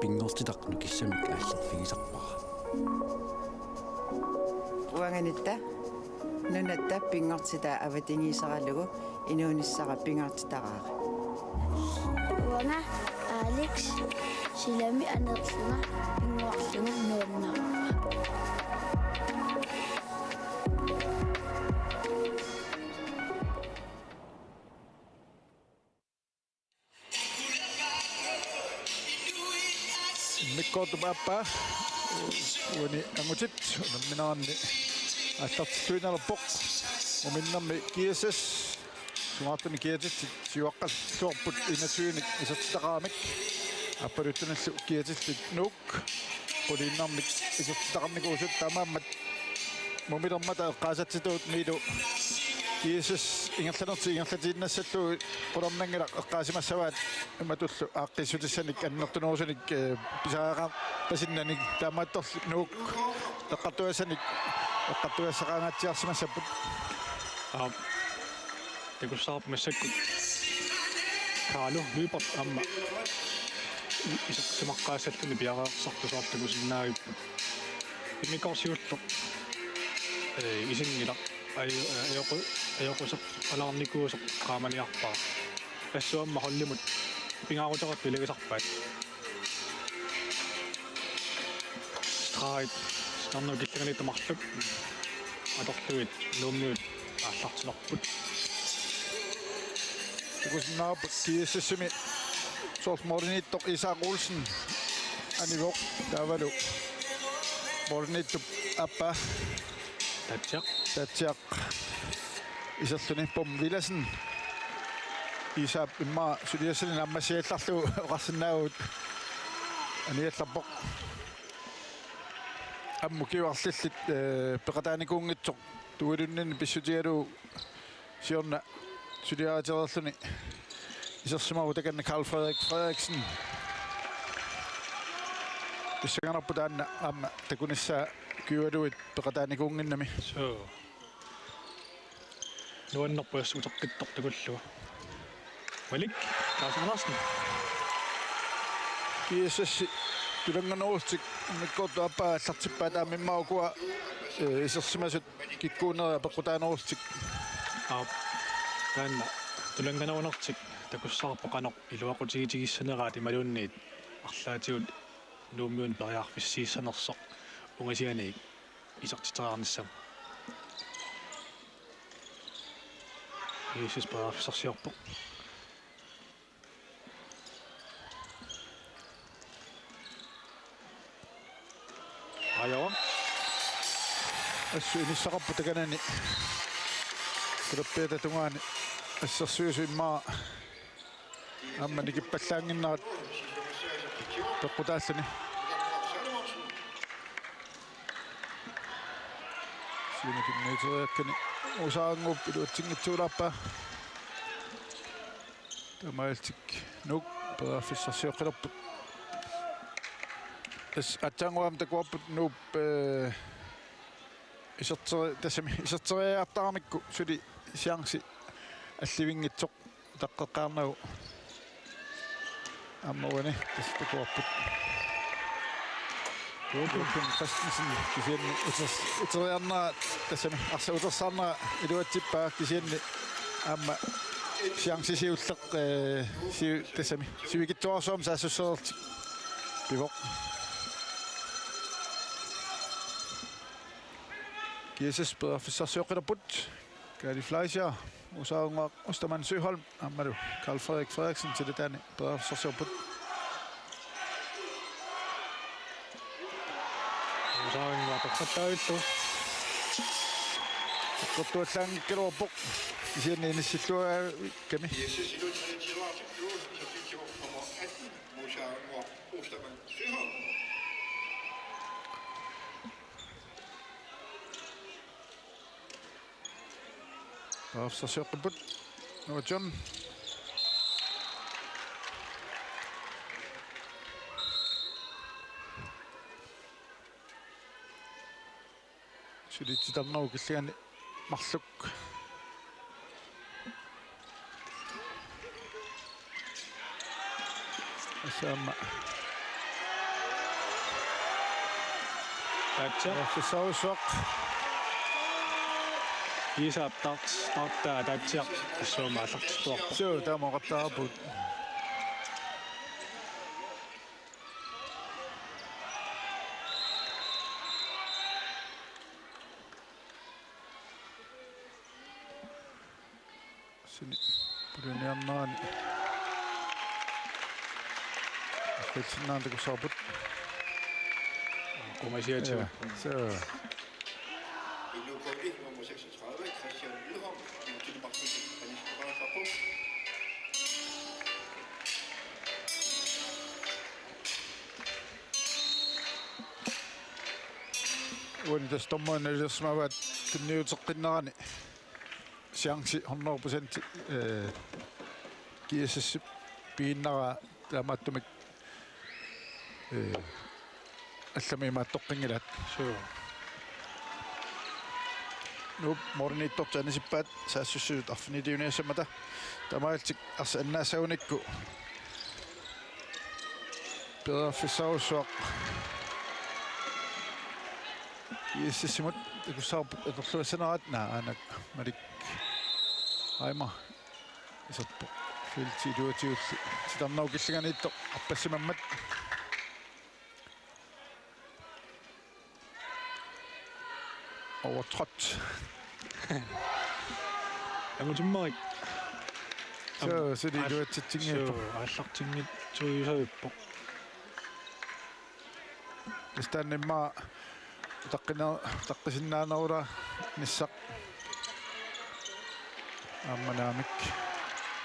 pingortitaqnu kissamik aallerfigisarpara uanganitta nunatta pingortita avatingiisaralugu inuunissara pingortitaraari uanga Alex silami anerlunga pingorlunga nuunnaraa Mikko Papa wani angutit minanni аллартуинерпоқ уминнэрми киасас сугаартуни киатит сиуаққал туарпут инасуиник исертитақарамик аппалуттуналлу киатиллит нук полиннэрмик исертитақарникуусут тамааммат мумилэрмата эққаасатситуут милу киасас ингерланерти qulornangila eqqaasimassavaat imatullu aaqqissutisanik annertunuusanik pisaaqa pasinnanik taamaattorlu nuuk eqqartuassanik eqqartuassaqaangaatiarsimassapput tekussaarpumassakkut kaalu lypert amma isaqsimaqqaassalluni piaqaersartusaartukusinnaagippu immikorsiullu isingila ayoqusaq alarnikuusoq qaamaniarpaa assuamma hollimut pingaarutarat pilegisarpaat strait stannu killanganiitamarluk atorluit nuummiut aallartinerput tukusnaaput kiissassumi soormoriniittoq Isaaq Olsen anivoq taavalu moriniittup appa tatsiaq iserlunippum Vilasen Isaap imma suliassanin ammassiallarlu oqarsinnaavut aniallarpoq ammu kiuarlillit peqataanikuungitsoq tuulunnin pissutialu siorna suliaatererluni isersimaru takanna Carl Frederiksen pissanganarpu taanna amma takunissaa kiualuit peqataanikuunginnami so nuannerpuas uteqqittortukullu Malik taasarnaasni kiissassi tulanganuustik mikkortu appa allartippaa taamimmaukua isersimasut kikkuunera peqqutaanuustik taanna tulanganuunertik takussarpoqanoq iluaqutigitigissanneraat imalunniit арлаатиут нууммиун периарфиссииссанерсоq унгасианик исертитераарниссам Jesus периарфиссарсиорпоq Ayo. Assuinissaqarpu takanani kulappeeta tungaani assarsuusu immaa amma nikippallaanginnarat peqqutaallani siina kinniiteriakkani usaanguup iluatsingitsuulaappa tamaaltik nuk perafissarsiоққилерпут атсаангуам такуарпут нууп исертериартарамикку сули сианси алливингитсоқ таққеққарнагу аммавани такуарпут Tuokin Christensen kisienni uteriarnaa tassami arsa utersarnaa iluatsippaa kisienni amma siansisiulleq siu tassami sivikittuarsuam saassussererti pivoq Jesus perafissarsiоққилерпут Kali Fleischer usaunga Ostermann Søholm ammalu Carl Frederiksen til det denne perafissarsiorput usaunga peqqattaavittu peqqattuallaangikkiluarpoq isianni inissillua kami perafissarsiorput nu John Suditsitannau killagani marluk assaama Taatsia. Fissausuaq. Isaap tartaa taatsia. Assuuma allartittuarpo. So tamoqattaarput. Sini puluniarnerani. Fitsinnaanta kusarput. Kommersiativ. Så I nu går vi nummer 36, Christian Lydholm, til det bakse på. uani tastormuanalilersmavat kinniuteqqinnerani siangsi 100% kiasassip piinnara taamaattumik allamiimaattoqqingilat Sure. nu morniittortanisippaat saassussut arfinitiuniassamata tamaaltik arsaannaassaunikku bedre fissausuaq Iissimut kusarp atorluassanarat naanak malik aima isarpo filti duatiulli sitarnaukilliganiitto arpassimammat overtrådt Amutsimmarik. så det duatsitsingiippo Allartingit tuisavippo. istanimma taqqisinnaanerula nissaq ammanaamik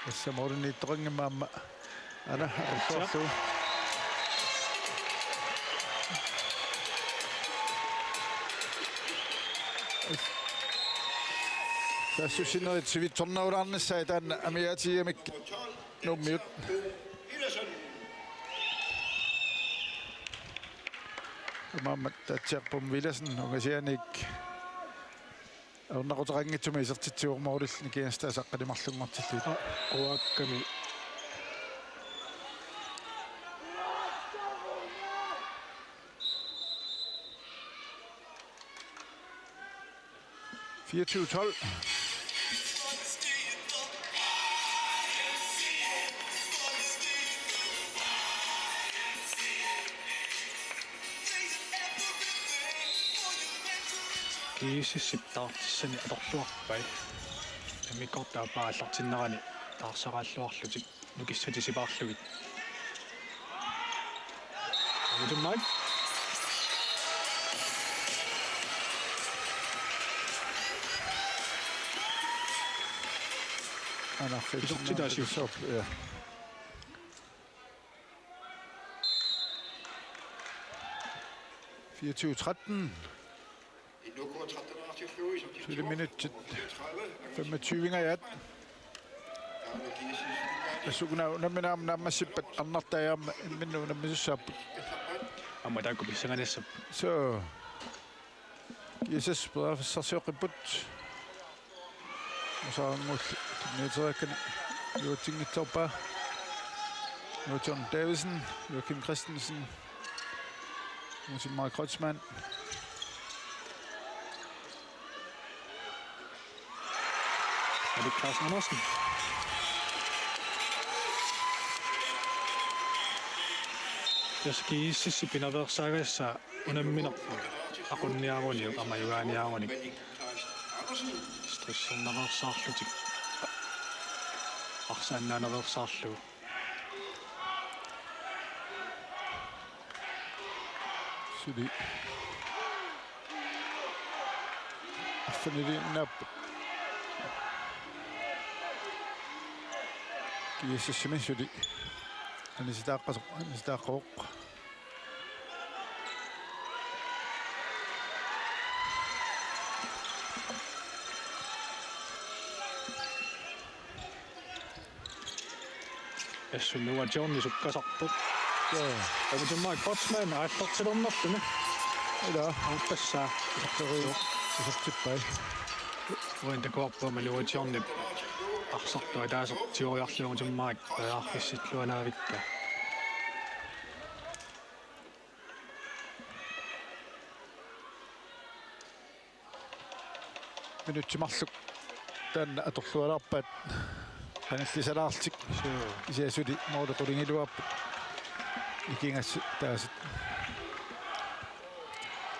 assamoruniittoqanngimmaamma ana arportu tassusinerit sivitsornaulaarnissai taanna amiatiamik nummiut Mamma tatsiarpum Villasen ungasianik aunnaquteqanngitsumi isertitsiuormoorulli kiastaasaaqqalimarlunngortillu Quakkami. Kiisissiptaartissani atorluarpai. Amikortaapaa allartinnerani taarsaqaalluarlutik nukissatisipaarlugit. Amutsimmaik. ana Isortitaasiussop. ja 24-13 I nu går 13 som så er det minut 25 ajat asugna namina nammasippat annartayaam minnu nammissaap Amma taakku pissanganissap. så Jesus bedre sarsioqipput osaangull kinniiterakkan juutingittorpa John Davidsen, Joachim Christensen, Mark Kreutzmann. Er det Claus Andersen? Jos kiisissipin aversagassa unamminerpu aqunniaruniu amajugaaniaruni stressernaqersaarlutik arsaannaanereersaarlugu Sudi. Affinity nap. Jesus simin sudi. Anisdaqoq. Essunnuwa Johnny sukkasarpu. Amutsimmaik batsman aallartilornerluni. Ila, Alpassaa isartippai. uintakuarpuama luwa Johnny arsartua taasortioriarluumutsimmaik aarfissitluanaavikka. минутсимарлук таанна аторлуалаарпаат каналлисалаартик исиасули моолеқулингилуарпут икингассу таасит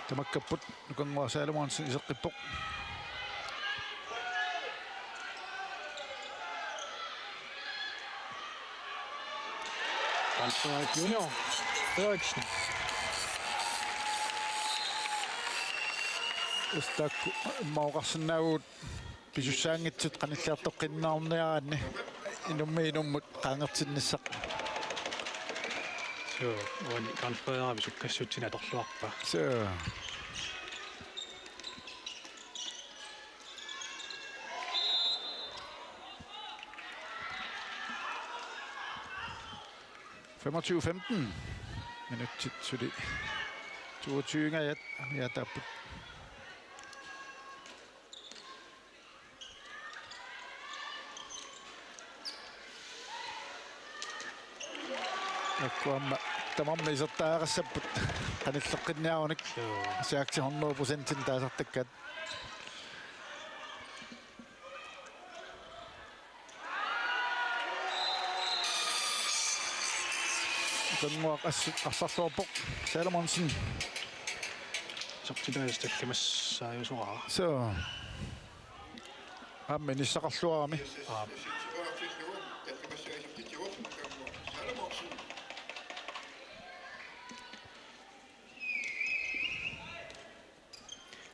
тамаккаппут нукангуарсаалумаарнс исеққиппоқ Frederik Junior Frederiksen. Ustakku mauqarsinnagut pisusaangitsut qanilliartoqqinnaarniaraanni inummiinummut qaangertinnissaq. Så on kan Frederik sukkassutsin atorluarpa. Så 25-15 minuttit suli 22 ja tapput. Akkuamma tamamma isortaaqassapput qanilleqqinniarunik siaksi 100% taasartakkaat Danmark assarluarpoq Salomonsen sortidaastallimassaajusuraa så amminissaqarluarami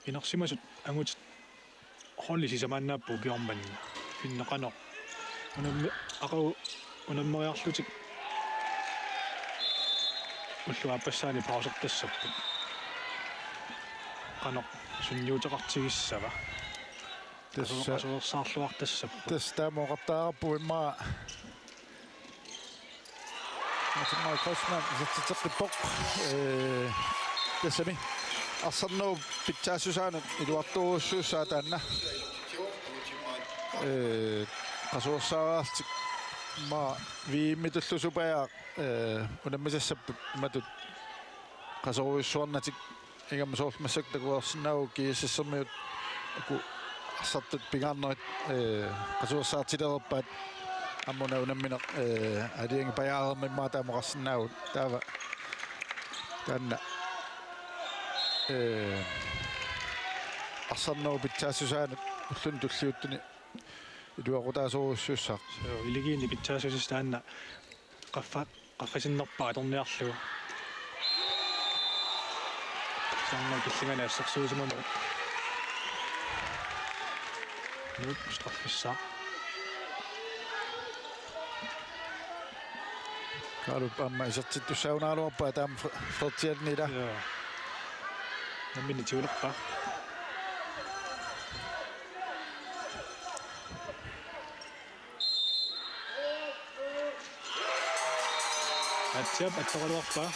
inersimasut angut hollisisamannaappu kiorman finneqanoq unammi aqau unammeriarlutik уллуаппассаани паусертассаппу qanoq sunniuteqartigissava tassuersaarluartassappu tastaamoqartaarappu immaa Matema Kosman zatteqippoq tassami arsernerub pitsaassusaanut iluartuussuussaataanna qasuersaaraartik ma viimmitullusupajaa unammisassappu matut qasoruissuarnatik igammasoormassattakuarsinnaagu kiissassermiut aku arsartut pingaarnerit qasuersaartilererpaat ammuna unammineq aliangi pajaareermimmaa taamoqarsinnaagu taava taanna arserneru pitsaassusaanut ullun tulliuttuni iluaqutaasoruissuussaaq iligiini pitsaassusistaanna qaffasinnерпаа аторниарлугу санна киллиганаассерсуусиману нуп страффиссаа Karup amma isartittussaunaluarpaa taam Flertiannila наммини тиулерпа атсиап аттоқалуарпаа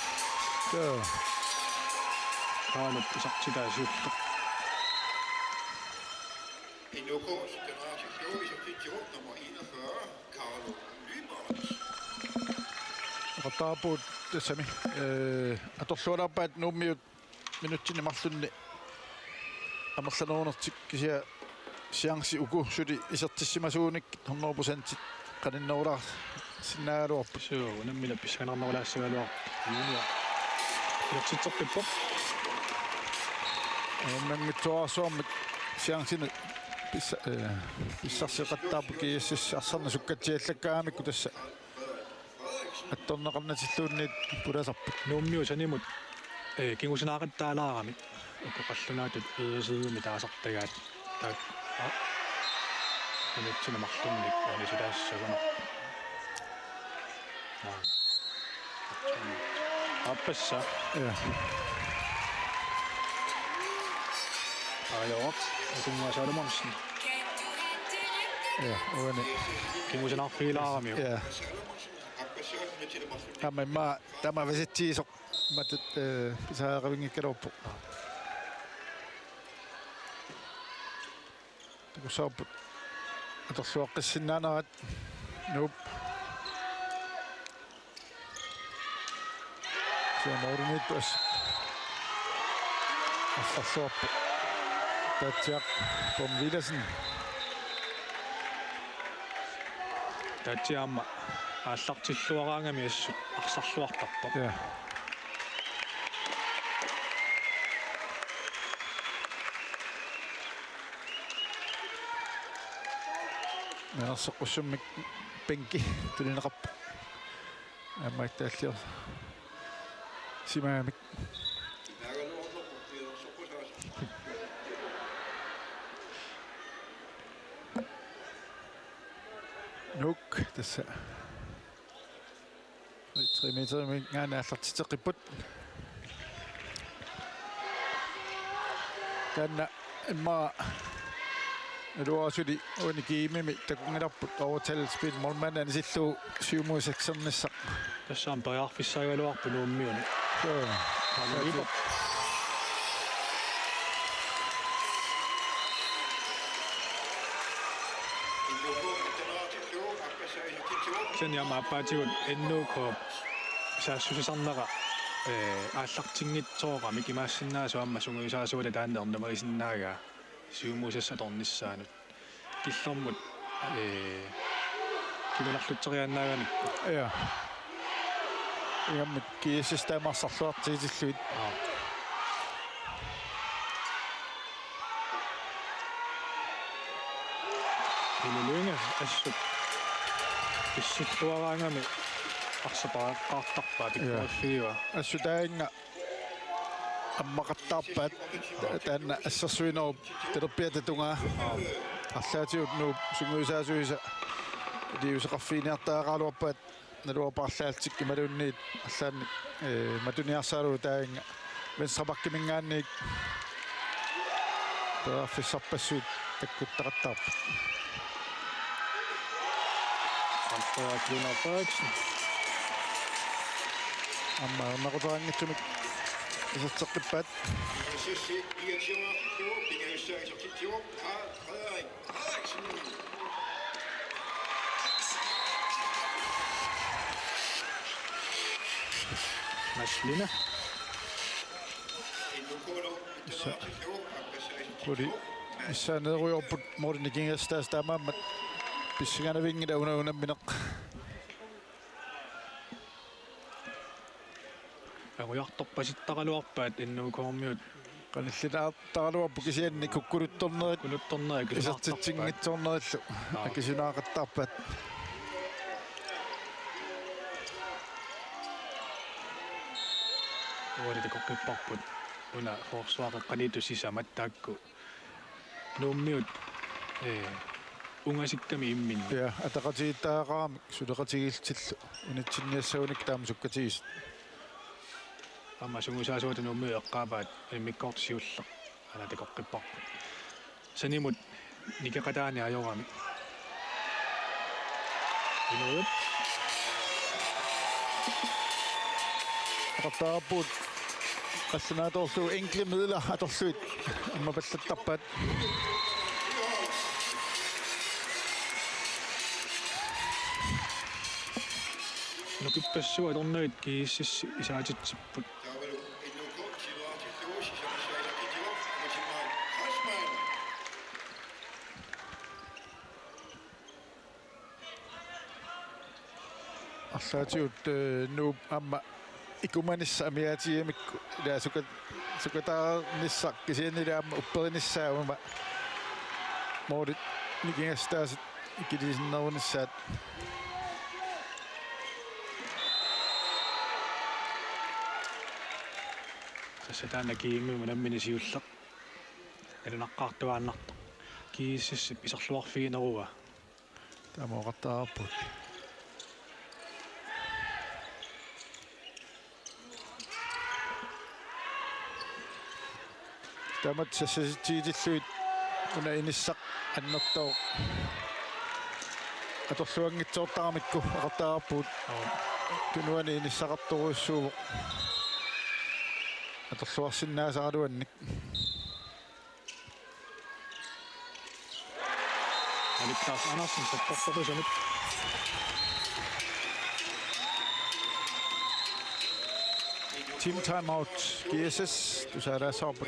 kaanut isartidaasuuttoq En OK generation i substitution nummer 41, Carlo Lymers. Qataaput tassami atorlualarpaat nuummiut minutsinnimarlunni amerlanuunertik kisia siangsi uku suli isertissimasuunik 100% qaninnerular sinnaaluarpu суу наммила писсанарнерулаассагалуар юуниа ерситсерпиппоқ мангитсуарсуармик сиангсину писсарсеқаттаарпу кииссис арсарна суккатсиаллаккаамикку тасса атторнеқарнатиллуунниит пуласарпут нууммиу санимут кингусинаақаттаалаарами укоқаллунаатут иисиими таасартагаат таат анитсина марлунник анисилаассагуна аппасса аёк атумма Salomonsen уани кингусинаақфилаарами аммаа тама виситсиисоқ матут писааравингиккалууппо такусааппут аторлуаққиссиннаанерат нуп сиаморнитус ассарсуарпу Tatjak Bom Villersen. Tatjamma ааллартиллуараангами ассут арсарлуартарпо. Ja. Nærsoqussummik penki tulineqarp. Ammaitaallior. Simaamik. Nuk tässä 3 meter med ngana allartiteqqipput. Tanna imma Ruasuli unikiimimi takungilarput overtalspil molmanani sillu 7-6 Tässä on pariarfissaajaluarpu nuummiuni. Joo. Sen jamma appaatigut ennuuko saassusisarnera ааллартингитсоорами кимаассиннаасуамма сунгуисаасуула тааннернамерисиннаагаа сиумуусасса торнissaanut киллэрмут килуларлутсерианнааганик Ja. Jamen kiesestaamarsarluartiitilluit. Ilulunga assut issittuaraangami арсапааққартарпаа пиккуаффиуа Assutainga аммақаттаарпаат таанна ассерсуинеру талерпиататунгаа арлаатиут нуу сунгуисаасуиса диусеқарфиниартаагааруарпаат налуапаарлаалтик ималуунниит арлаанник матуниарсаалу таинга венстрапаккимингаанник пааффиссарпассуит таккуттақаттаарпа Француа Amma naqutaanngitsumik isatseqqippaat Maslina kuli issaaneruyorput morinikingastaas taamaammat pissinganavingila unaunaminaq агуярторпаситтаралуарпаат иннуукоормиут qanillinaartaraluarpu kisianni kukkuluttornerit кулуттарнерик isartitsingitsornerillu akisunaaqattaarpaat уолите коккиппарпут уна форсуақеққалитусисамат таакку нууммиут унгасикками иммин ja ataqatigiittaaqaramik suleqatigiltillu unitsinniassaunik taama sukkatiis амма сунгусаасуут нуумми эққаапаат иммиккортисиулла ана текоққиппарпут санимут никеқатаани ajorami инуут aqattaarpuut qassanaatoorlu enkle midler atorluit amma pallattarpaat нукиппассуа торнуит кииссисси исаатитсиппут арлаатиут нуу амма икуманисса амиатиемикку лаасука сукатаарниссақ кисианнилаама уппериниссаамама моорит никингастаасит икилисиннерунissaат тассатаана кииммима наммини сиуллеқ алунаққартуааннарто кииссиссип исерлуарфигинеруа тамоqattaarput тамат сасситиитиллуит уна иниссақ аннертоо аторлуангитсоортарамикку aqattaarput тунуани иниссақарторуссуувоқ аторлуарсиннаасааруанник аликтаас анарсин саппорторусанут team timeout GSS du sagde der så på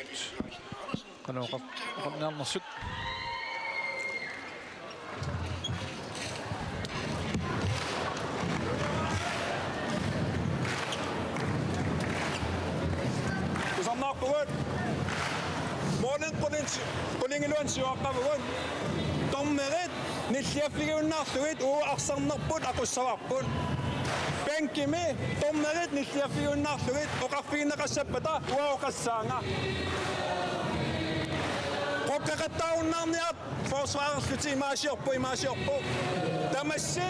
qanooqarnernersut Kusarnaarpugut Morning Quningiluan suaqqavugun Tommerit nilliaffiguunnaarlugit arsarnerput aqussavарput Penkimi tommerit nilliaffiguunnaarlugit oqarfigineqassapata uaoqassaanga Qoqqaqattaunnaarniat forsvarsluti imaasiorpu tamassi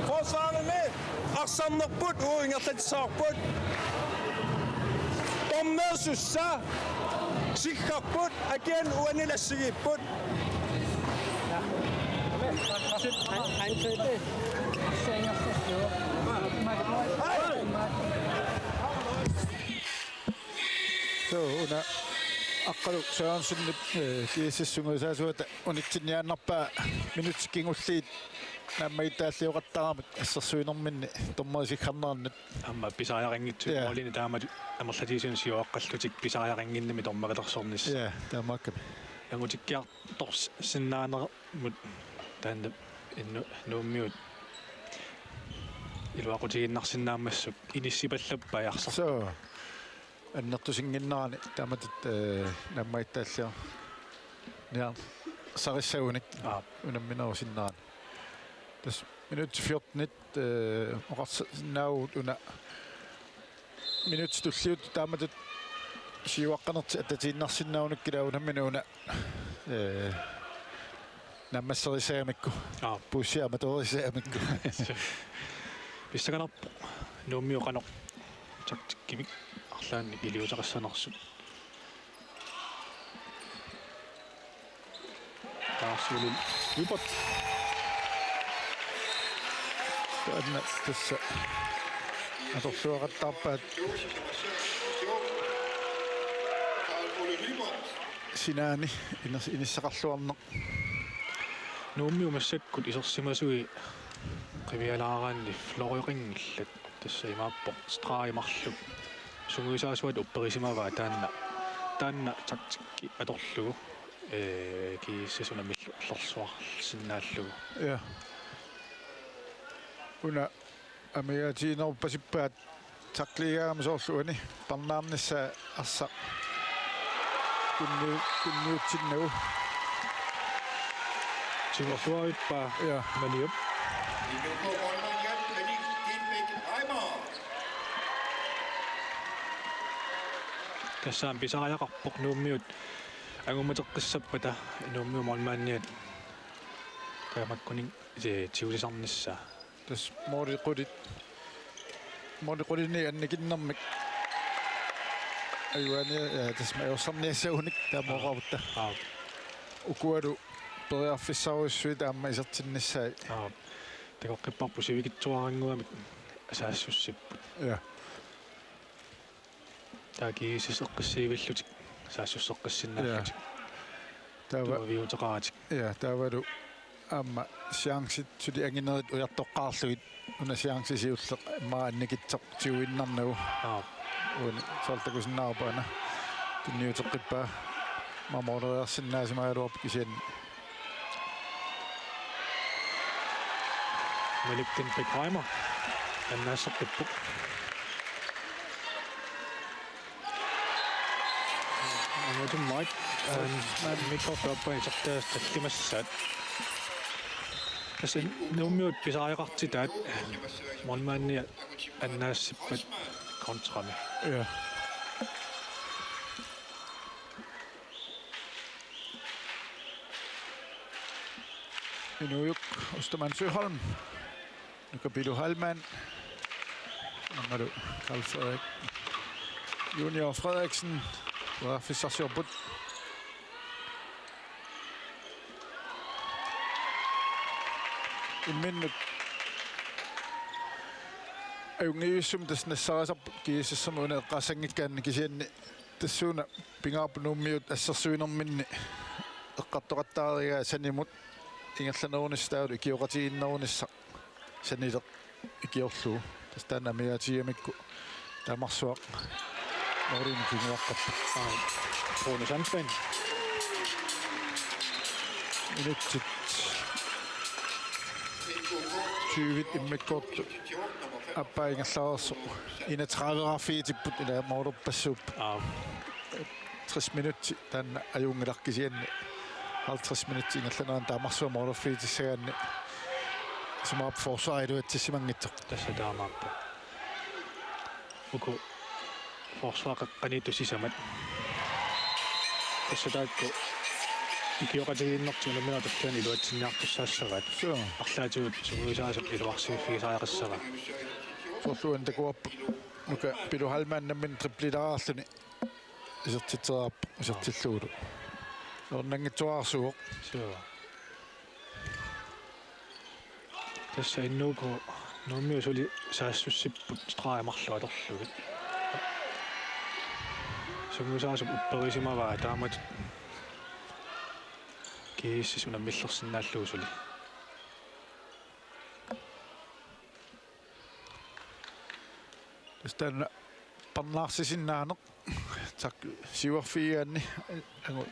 forsvarimi arsarnerput uingerlatsaarput Tommersussa sikkarput again uanilassigipput so una aqqalu saansunnit kiississungusaasuata unitsinniaannarpaa minutsikingulliit наммаитааллиоқаттарамат ассерсуинерминни тормерисиккарнернат амма писааярингитсу молини таамат амерлатисиун сиоаққаллутик писааярингинними тормакалерсорнис я таамаакками ангутиккиар торс синнаанермут таанда инну нууммиут илуақутигиннарсинаамассук иниссипаллаппа ярсар so аннертусингиннерани тааматит наммаитааллиа неа сариссагуник унамминерусиннерани das minut 14 oqarsinnaavut una minut tulliut taamatut siuaqqanerti atatiinnersinnaunukkilauna minuuna nammasserisaamikku puussiamatorisaamikku писсаганарпо нууммиоқанеқ тактиккимик арлаанни илиутеқассанерсут таарсуулил випот anna tässä atorsuaqattaarpaat sinaani inissaqarluarneq нууммиумассаккут исерсимасуи qimialaaraanni floriqingillat tassa imaappo straaimарлук сунгуисаасуат упперисимаваа таанна тактикки аторлугу кииссасунамиллу арлэрсуарлсиннааллугу ja una amiatiinerpasippaat taqligaamisoorluani parnaarnissa arsa kunniutsinnagu Timersuarippa ja maniup тассаам писариақарпоқ нууммиут агумматеққиссаппата нууммиумармаанниат таамаккунин тиулисарниссаа tas moriqulini annikinnermik ayuani tas mayorsamniassaunik taamoqarputta ukualu periarfissaaruissuit aamma isertinnissaai такоққиппарпу сивикитсуарангуамик асаассуссиппут ja таакиисисеққиссиивиллутик саассуссеққиссиннааллутик taava виутеқаатик ja taavalu aamma siangsit suli anginerit ujartoqqaarlugit una siangsisiulleq imma annikitseq tiuinnarnagu uuni saltakusinnaarpaana tunniuteqqippaa mamoreriarsinnaasimaagaluarp kisianni Melikten Bekheimer аннаассеққиппук анатум майк микрофон сартаас таллимассаат тасин нууммиут писариақартитаат монмаанни аннаассиппат контрами ja Inujuk Osterman Søholm. Nu kan Bidu Halman. Amaru Carl Frederik. Junior Frederiksen. Og Fisasio Bud. En minut. Ayungiusum tässä saasap kiisessä samoin qasangikkaan kisianni tassuuna pingaarpunummiut assarsuinerminni eqqartoqattaariga sanimut ingerlanerunisstaulu ikioqatiinnerunissa sanileq ikiorluu tastaanamiatiamikku taamarsuaq Norin kinguaqqappa. Bonus anspænd. Initsit 20 immekkortu appaingerlaarso 31-fiitipput ila moorupassuup 60 minutti tan ajungilarkisianni 50 minutti ingerlanaan taamarsuа mooruffiitissagaanni sumaap forsvariluatissimangitsoq Tässä taamaappa. Uku forsvaaqaqqaniitusisamat. Tässä taakku ikioqatiginnortuuna minututtuani iluatsinniartussaassavat. Арлаатигут сумуисаасап илуарсигиффигисаақассава. Sorluan takuappu nuka piluhalmaannammin triplitaraarluni isertiteraappu isertilluulu ornangitsuarsuuq Suva. Tässä innuuku nummius oli saassussipput straamarluatorlugit. Sumuisaasup upperisimavaa taamat kiissis unamillersinnaalluusuli. Tästä pannaarsisinnaanoq tak siuarfiigaanni angu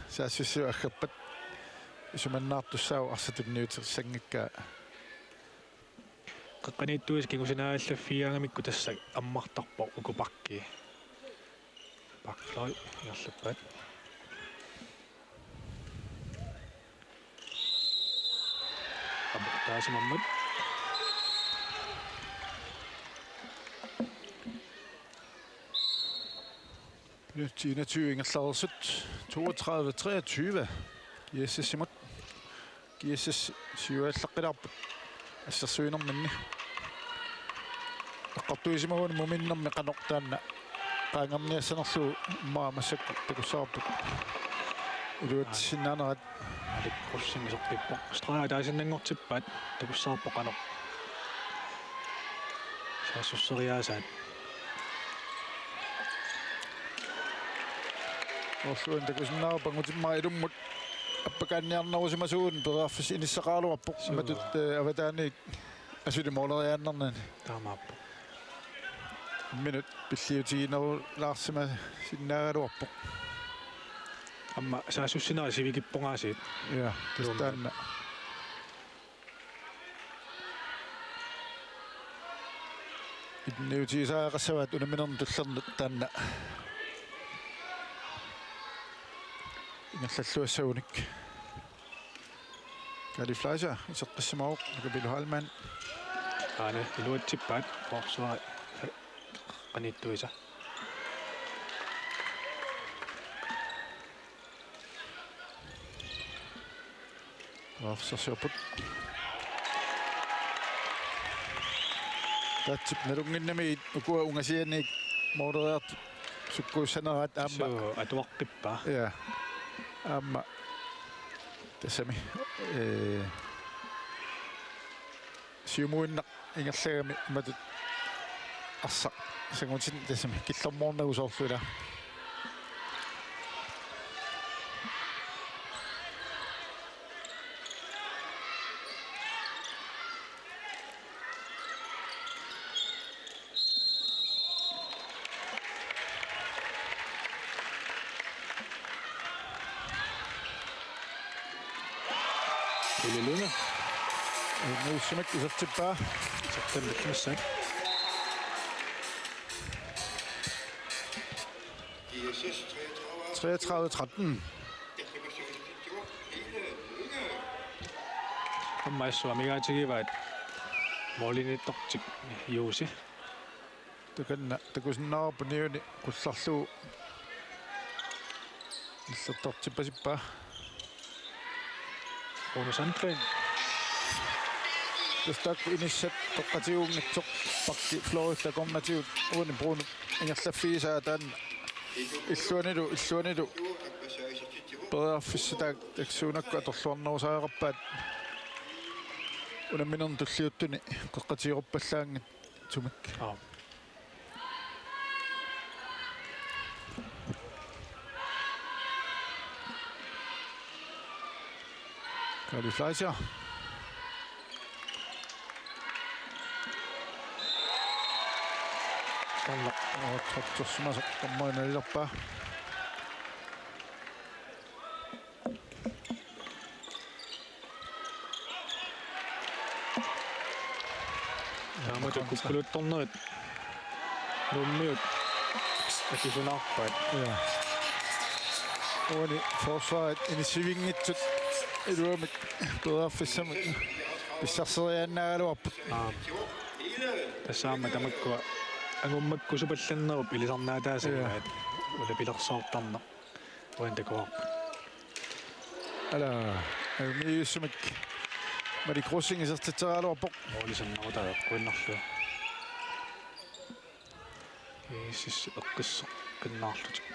saassussiuaggappat isumannaartussau arsatunniutersangikkaa Qaqqaniittuiski kun sinä allaffiaangamikku tässä ammartarpo ukupakki. Pakloi jarlappat. Abortaasimammat. nyt 21 ingerlarsut 32-23 giissimut giissis siuallaqqilаарput ассерсуинерминни эққартуисимагуни муминнэрми қанортаанна qaangarniassanerluu maamassakku takussarput iluatsinaanерат аликкорсимисерпиппо страа таасиннангортиппаат такуссаарпо қанер саассуссериаасаат орлуин такусиннаарпангутиммаа илуммут аппакаанниарнерусимасуун перааффис иниссақаалуарпоқ матут аватаани асулимоолериааннернани таамааппо минут пиллиутигинеру лаарсима синнаагалуарпоқ амма саассуссинера сивикиппунгаасиит я тастаанна идниутигисаагассаваат унаминерн туллернут таанна ингерллуассагуник Kali Fleischer исеққиссимауқ накабилуhalman аана илуатсиппаат форсуа qaniittuisa Afsasjoput Tatsip narunginnami ukua ungasiani modereert sukkuussanarat aamma atuaqqippaa ja aamma tassami siumuinna ingerlagami matut arsa sangutin tassami killermoornagusoorluila Luna. Nu simak isertippaa September 33-13 Ammaissua migaatigivaat molinittortik juusi takanna takusinnaarpuniuni qullarluu illertortippasippaa bonus anplan Tastakku inissat toqqatiuungitsoq pakki florista komnatiut uuni bruunu ingerlaffiisaa taan illuanilu peraaffissataak taksuunakku atorluarnerusaaqarpaat unamminern tulliuttuni qoqqatiiquppallaangit tumik Kali Fleischer Torna. Trottossumasa qammaanalillerpaa. Saamut kukkuluttornerit. Nummiut. Akisunaarpaat. Ja. Uani forsvaret inissivingitsut iluamik pedaffissamik pissarseriannaagaluarput. Tassaama tamakkua angummakku supallannerup ilisarnaataasamaat ula pilersaartarna uantakuarput. Ala miussumik mari crossing isertitseraaluarpoq Ulisannarutaa kuinnarlua. Siis eqqisseq kinnaarlutik.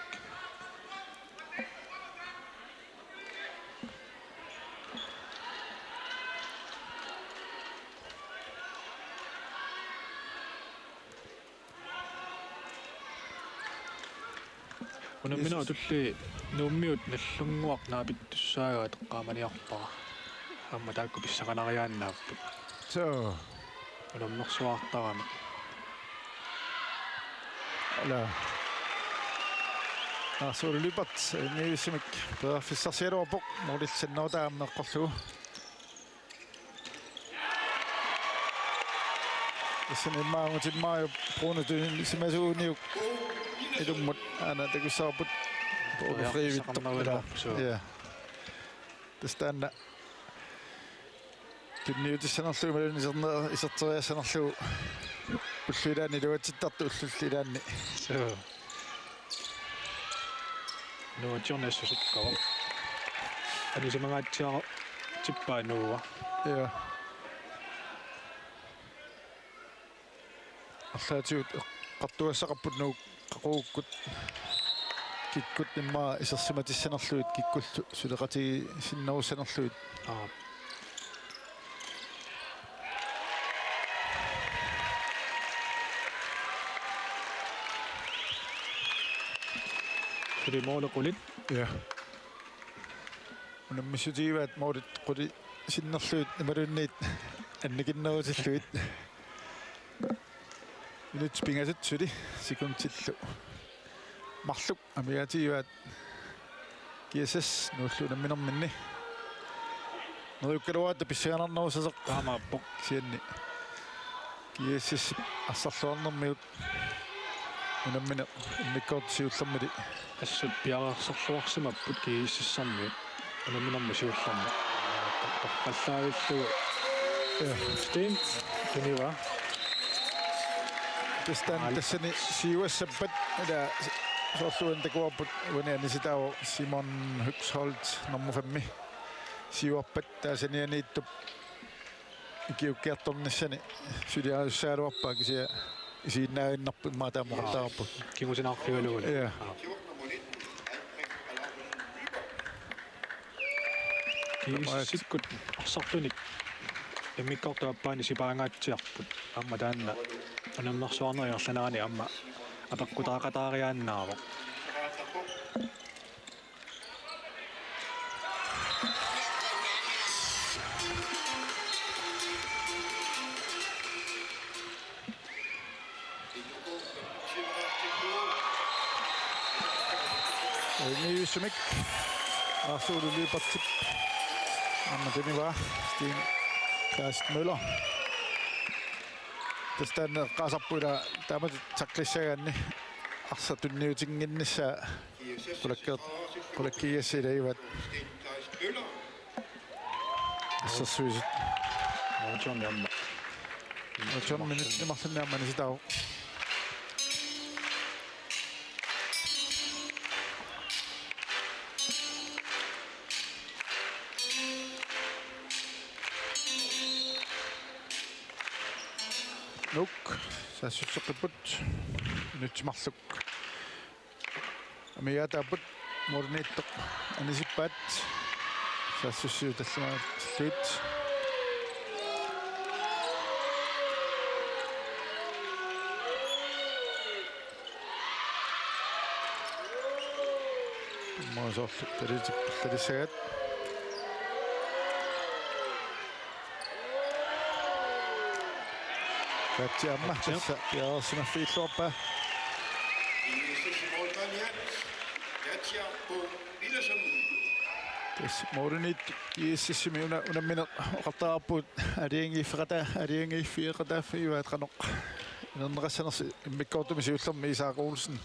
Unamina tulli nummiut nallunguaq naapittussaagaa teqqaamaniarpara. Amma taakku pissaqanariaannaapput. so Unammersuartarami. ala suululipat miussumik pedaffissarsialuarpoq muulilsannerutaamneqqorlugu. Isini maangutimmaaju pruunutun simasuuniuk ilummut aana takussarput poogafriivittoq. Ja. Tastaanna tunniutissanerlugu maluniserner iserteriassanerlugu ulluilaani luatittartu ullullilaanni. So. No Johnessukkawa. Ani se mangatsiaro tippaa nuua. Ja. Allatiut qartuassaqarput nuuk qaquukkut kikkut nimmaa isersimatissanerluit kikkullu suleqati sinnerussanerluit. Suli molequlit. Ja. Unammisutiivaat moolit quli sinnerluit imalunniit annikinnerusilluit. Minut pingasut suli sekuntillu. Marluk amiatiivaat kiasas nuulluunamminerminni. Nerukkaluaata pissianarnerusaseq Qaamaappoq. sianni. Kiasas assarluarnermiut unammine mikkortisiullermili. Assut piarerserluarsimapput kiississarmiut. Unamminermi siullarma. Qallaavilluu. Steen tuniwa. Tassani siuassappat ila soorluan takuarput uanianisitaavu Simon Huxholt nummer 5 siuarpat taasanianiittup ikiukkiartornissani suliaarussaaluarpaa kisia isiinnaainnarput maataamoqartaarput. Kimusinaarfigaluula. Ja. Kiissikkut arsarlunik. Immikkortuappaani sipaangaatsiarput. Amma taanna unammersuarneriarlanaani amma apeqqutaaqataariaannaavoq. Miussumik arsuululiipartip amma tuniva Steen Klaas Møller. Tastaan qaasarpuila taamat taqqissagaanni arsatunniutinginnissa qulakkigassiliivat assarsuisut John amma. John minuttimarsanniammani sitaavu. Nuk saassuqqiput minuttimarluk amiataaput murniittoq anisippaat saassussiu tallamaatluit moosorlu talissagat Katja amma tässä piaasina fiilluarpaa Poltaniat, Jatsia på Villersen. Tässä Morinit kiissisimi una minut qataaput ariingi frata ariingi fiiqata fiivaat qanoq nernerassanersi immikkautumisi ullermi Isaaq Olsen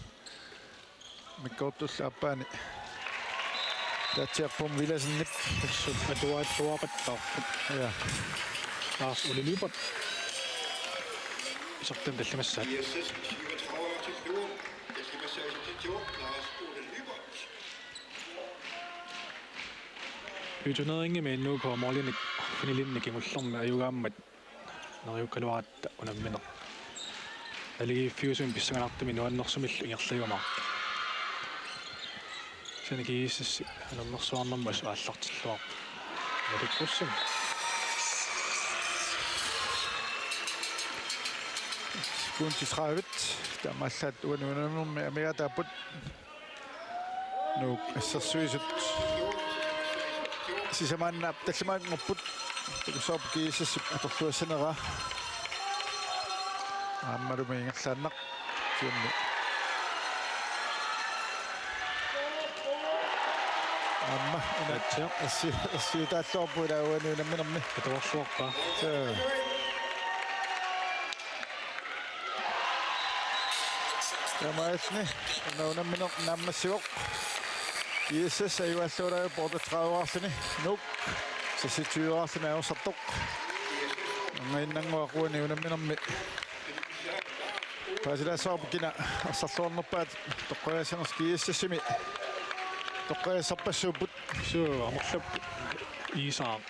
mikkautulla appaani Jatsia på Villersen тассут атуааттуапаттаарпут ja таас улилипат исертэн талламассаат ISS 37 til Fjord. Jeg skal massage til Fjord. Lars Ole Lybert. ютунеринги меиннуу по молиник финилинник имуллэрми аюгааммат нериуккалуаратта унамминеқ алиги фьюсун писсаганаартами нуаннерсумиллу ингерлаюмаа сэнэгииссис анернерсуарнэрмас ааллартиллуар нариккуссам kunti 30 tamallat uanuunammermi amiataaput nuuk assarsuisut sisamaannaap tallamaanngorput tukusaap kiissassip atorluassanera aammalumi ingerlaannaq siunni amma Jatsia. assiutaalluarpuila uanuunamminermi атуарлуарпаа Tamaatni unaunamminoq naammassivoq ISS ayualluulaa portatraauarluni nuk sasityuarluni aorsartoq anginnanguaquani unamminermi paasilaassaarpukina arsarluarnerpaat toqqaassanerski ISS-imi toqqaasarpassuuput суу амерлап Isaaq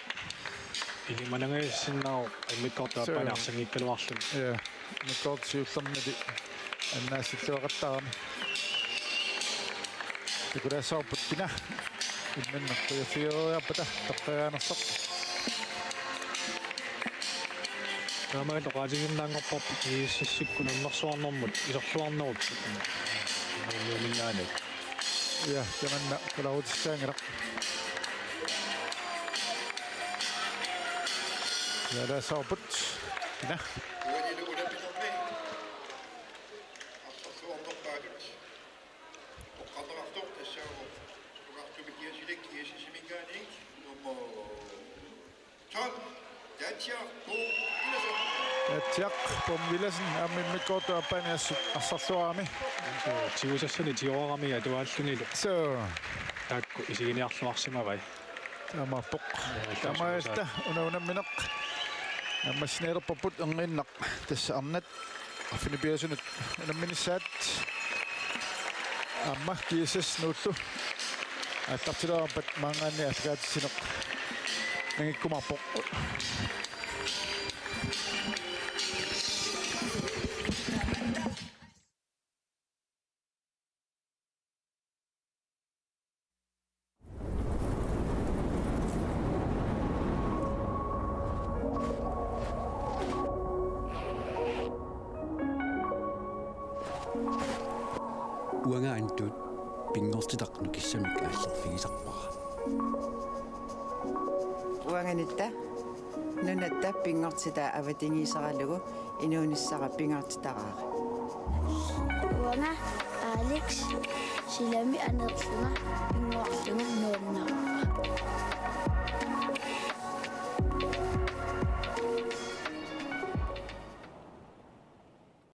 илиманагаиссиннаа иммиккортааппанаарсангиккалуарлун ja mikkortsiullermili annaassilluaqattaarami tikulaassaarput kina imminnertuyafioriarpata toqqaanersoq таамаат оqaатигиннаангорпарпут ииссиссиккун аннэрсуарнэрмут исерлуарнерут миннаанат ja tamanna kulautissaaŋilaq yalaassaarput kina Uanile unapinermi. Arsarluarnerpaakut. Oqqaterartoq tassaaru suqartumikiasilik ISS-imikaanik nummer 12. Jatsia på Villersen. Jatsiaq pom Villersen ammimmikkootu appaaniassut arsarluarami тигусассани тиорарами атуааллунилу so таакку исигиниарлуарсимавай тамаппоq тамаалта unaunammineq наммаснеерпаппут ангиннақ тасса арнат аффинипиасунут унамминissaat амма кисас нуллу аттартилаарпат маангаанни алгаатиссинеқ нагиккумарпоq уангаантут пингортитақну киссамик ааллерфигисарпара уанганита нунатта пингортита аватингисаралугу инуунissara пингортитараари Уанга Алекс силами анерлуна пингуарлуна